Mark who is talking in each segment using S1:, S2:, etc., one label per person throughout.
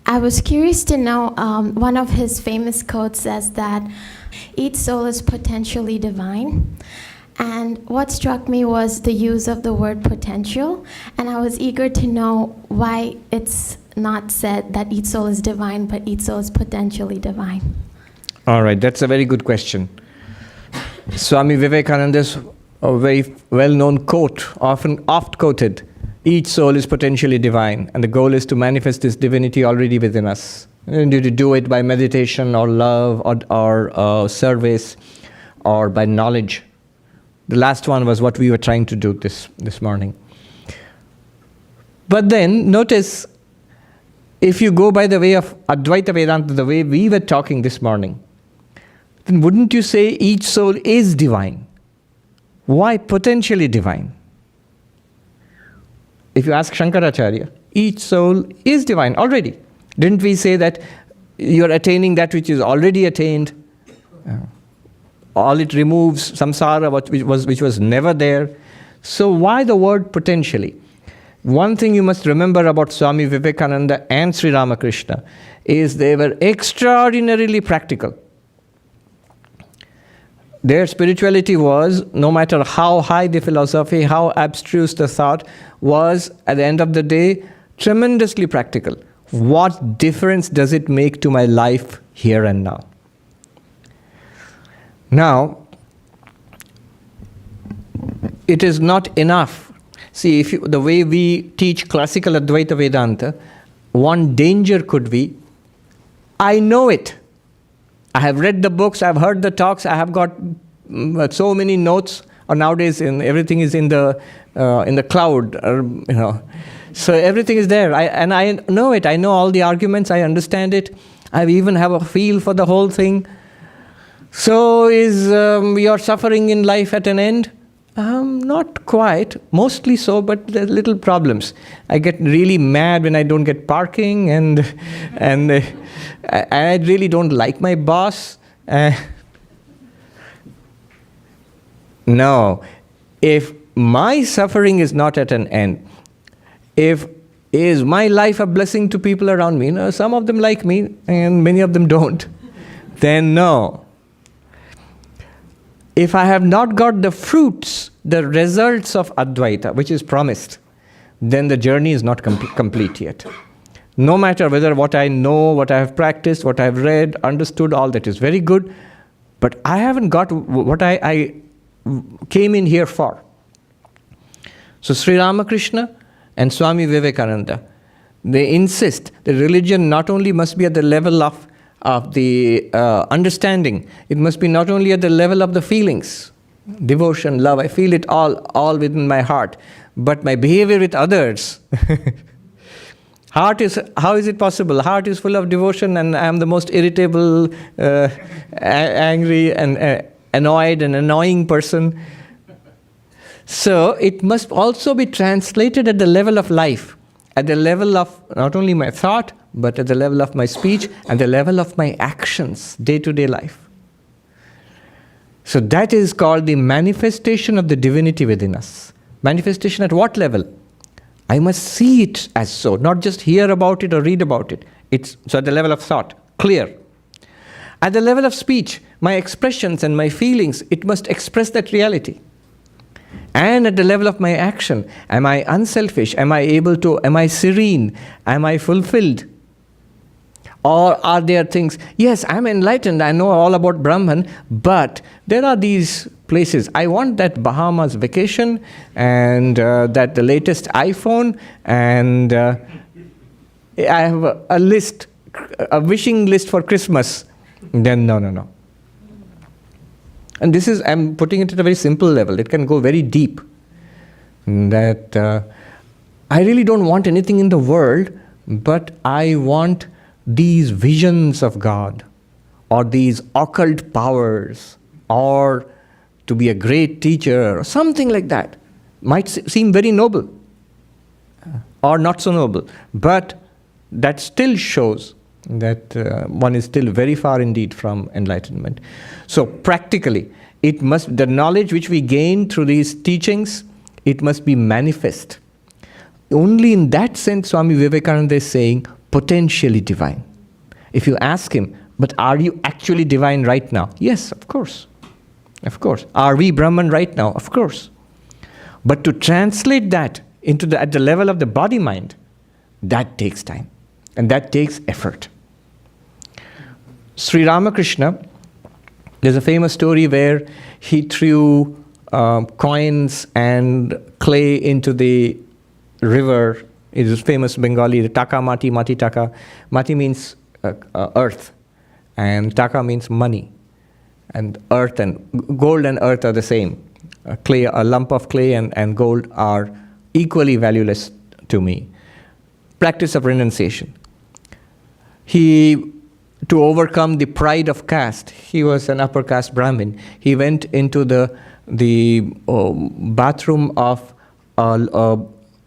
S1: I was curious to know, one of his famous quotes says that each soul is potentially divine. And what struck me was the use of the word potential. And I was eager to know why it's not said that each soul is divine, but each soul is potentially divine.
S2: All right, that's a very good question. Swami Vivekananda's a very well-known quote, oft quoted, each soul is potentially divine, and the goal is to manifest this divinity already within us. And you do it by meditation or love or service or by knowledge. The last one was what we were trying to do this morning. But then, notice, if you go by the way of Advaita Vedanta, the way we were talking this morning, then wouldn't you say each soul is divine? Why potentially divine? If you ask Shankaracharya, each soul is divine already. Didn't we say that you're attaining that which is already attained? All it removes samsara, which was never there. So why the word potentially? One thing you must remember about Swami Vivekananda and Sri Ramakrishna is they were extraordinarily practical. Their spirituality was, no matter how high the philosophy, how abstruse the thought, was, at the end of the day, tremendously practical. What difference does it make to my life here and now? Now, it is not enough. See, the way we teach classical Advaita Vedanta, one danger could be, I know it. I have read the books, I have heard the talks, I have got so many notes, or nowadays everything is in the cloud, so everything is there. And I know it, I know all the arguments, I understand it, I even have a feel for the whole thing. So is your suffering in life at an end? Not quite, mostly so, but there are little problems. I get really mad when I don't get parking, and I really don't like my boss. No, if my suffering is not at an end, is my life a blessing to people around me? Some of them like me, and many of them don't. Then no. If I have not got the fruits, the results of Advaita, which is promised, then the journey is not complete yet. No matter whether what I know, what I have practiced, what I have read, understood, all that is very good, but I haven't got what I came in here for. So Sri Ramakrishna and Swami Vivekananda, they insist that religion not only must be at the level of the understanding, it must be not only at the level of the feelings, devotion, love, I feel it all within my heart, but my behavior with others. How is it possible? Heart is full of devotion and I am the most irritable, angry and annoyed and annoying person. So it must also be translated at the level of life, at the level of not only my thought, but at the level of my speech and the level of my actions, day-to-day life. So that is called the manifestation of the divinity within us. Manifestation at what level? I must see it as so, not just hear about it or read about it. So at the level of thought, clear. At the level of speech, my expressions and my feelings, it must express that reality. And at the level of my action, am I unselfish? Am I serene? Am I fulfilled? Or are there things, yes, I'm enlightened, I know all about Brahman, but there are these places. I want that Bahamas vacation and that the latest iPhone, and I have a list, a wishing list for Christmas. Then no. And this is, I'm putting it at a very simple level. It can go very deep. That I really don't want anything in the world, but I want these visions of God, or these occult powers, or to be a great teacher, or something like that. Might seem very noble, or not so noble, but that still shows that one is still very far indeed from enlightenment. So practically, the knowledge which we gain through these teachings, it must be manifest. Only in that sense, Swami Vivekananda is saying, potentially divine. If you ask him, but are you actually divine right now? Yes, of course. Of course. Are we Brahman right now? Of course. But to translate that into at the level of the body-mind, that takes time. And that takes effort. Sri Ramakrishna, there's a famous story where he threw coins and clay into the river. It is famous Bengali, the taka mati, mati taka. Mati means earth, and taka means money. And earth and gold and earth are the same. Clay, a lump of clay and gold are equally valueless to me. Practice of renunciation. To overcome the pride of caste, he was an upper caste Brahmin. He went into the bathroom of a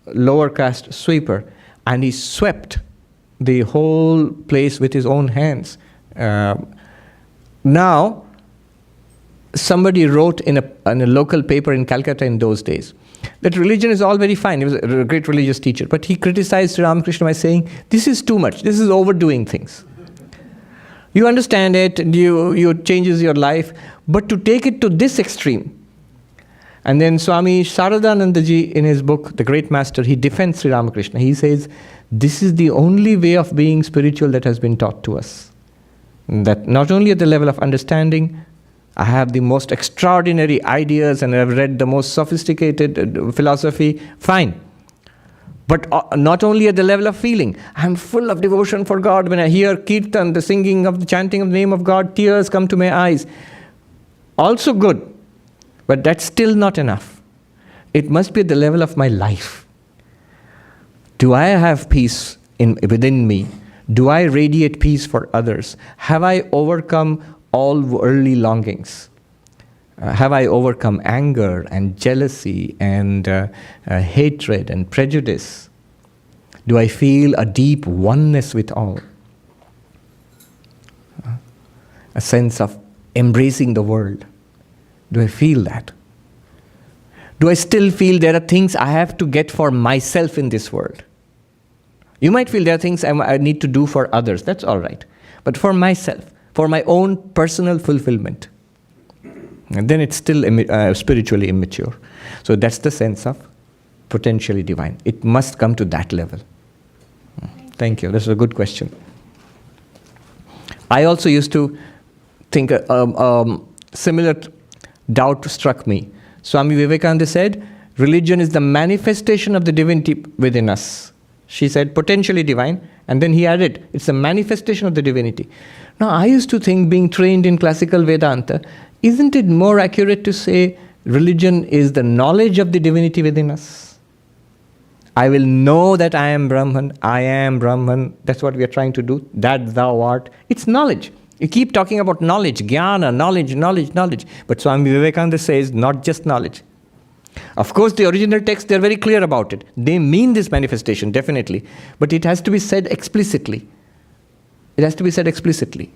S2: lower caste sweeper, and he swept the whole place with his own hands. Now, somebody wrote in a local paper in Calcutta in those days that religion is all very fine. He was a great religious teacher, but he criticized Sri Ramakrishna by saying, this is too much, this is overdoing things. You understand it, it changes your life, but to take it to this extreme. And then Swami Sarbapriyananda ji, in his book, The Great Master, he defends Sri Ramakrishna. He says, this is the only way of being spiritual that has been taught to us. That not only at the level of understanding, I have the most extraordinary ideas and I've read the most sophisticated philosophy, fine. But not only at the level of feeling. I'm full of devotion for God. When I hear kirtan, the singing of the chanting of the name of God, tears come to my eyes. Also good. But that's still not enough. It must be at the level of my life. Do I have peace within me? Do I radiate peace for others? Have I overcome all worldly longings? Have I overcome anger and jealousy and hatred and prejudice? Do I feel a deep oneness with all? A sense of embracing the world. Do I feel that? Do I still feel there are things I have to get for myself in this world? You might feel there are things I need to do for others. That's all right. But for myself, for my own personal fulfillment, and then it's still spiritually immature. So that's the sense of potentially divine. It must come to that level. Thank you. That's a good question. I also used to think similar doubt struck me. Swami Vivekananda said, religion is the manifestation of the divinity within us. She said, potentially divine. And then he added, it's a manifestation of the divinity. Now, I used to think, being trained in classical Vedanta, isn't it more accurate to say religion is the knowledge of the divinity within us? I will know that I am Brahman, that's what we are trying to do, that thou art. It's knowledge. You keep talking about knowledge, jnana, knowledge. But Swami Vivekananda says, not just knowledge. Of course, the original text, they're very clear about it. They mean this manifestation, definitely. But it has to be said explicitly. It has to be said explicitly.